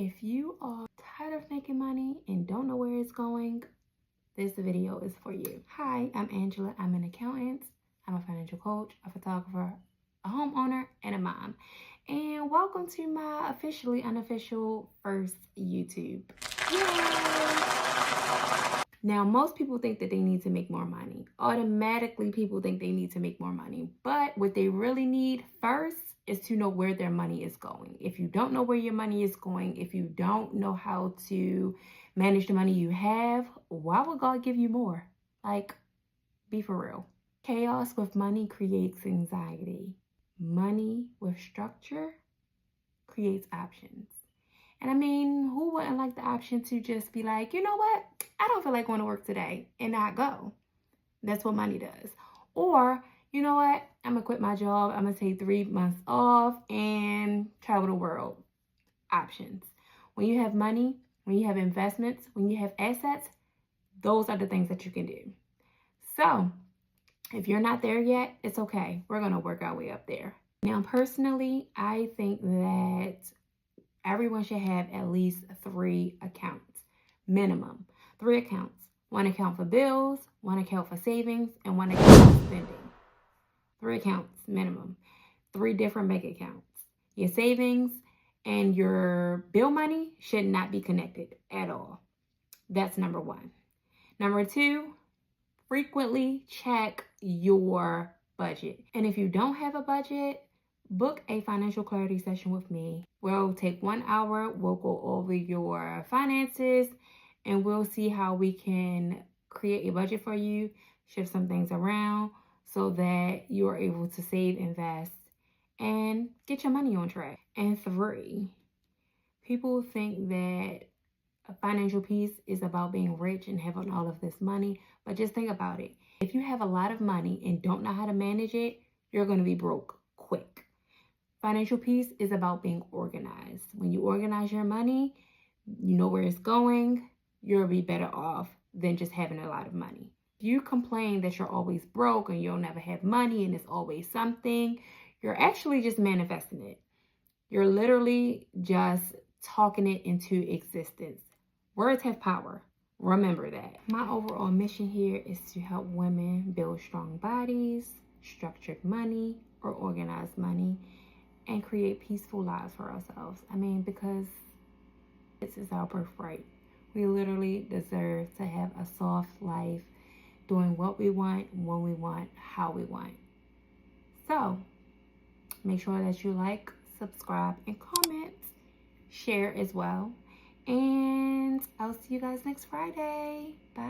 If you are tired of making money and don't know where it's going, this video is for you. Hi, I'm Angela. I'm an accountant. I'm a financial coach, a photographer, a homeowner, and a mom. And welcome to my officially unofficial first YouTube. Yay! Now, most people think that they need to make more money. Automatically, people think they need to make more money. But what they really need first is to know where their money is going. If you don't know where your money is going, if you don't know how to manage the money you have, why would God give you more? Like, be for real. Chaos with money creates anxiety. Money with structure creates options. And I mean, who wouldn't like the option to just be like, you know what? I don't feel like going to work today and not go. That's what money does. Or, you know what? I'm going to quit my job. I'm going to take 3 months off and travel the world. Options. When you have money, when you have investments, when you have assets, those are the things that you can do. So, if you're not there yet, it's okay. We're going to work our way up there. Now, personally, I think that everyone should have at least 3 accounts, minimum. 3 accounts. 1 account for bills, 1 account for savings, and 1 account for spending. 3 accounts, minimum. 3 different bank accounts. Your savings and your bill money should not be connected at all. That's number 1. Number 2, frequently check your budget. And if you don't have a budget, book a financial clarity session with me. We'll take 1 hour. We'll go over your finances and we'll see how we can create a budget for you, shift some things around so that you are able to save, invest, and get your money on track. And 3, people think that financial peace is about being rich and having all of this money, but just think about it. If you have a lot of money and don't know how to manage it, you're going to be broke quick. Financial peace is about being organized. When you organize your money, you know where it's going, you'll be better off than just having a lot of money. If you complain that you're always broke and you'll never have money and it's always something, you're actually just manifesting it. You're literally just talking it into existence. Words have power. Remember that. My overall mission here is to help women build strong bodies, structured money, or organized money, and create peaceful lives for ourselves. I mean, because this is our birthright. We literally deserve to have a soft life, doing what we want, when we want, how we want. So, make sure that you like, subscribe, and comment. Share as well. And I'll see you guys next Friday. Bye.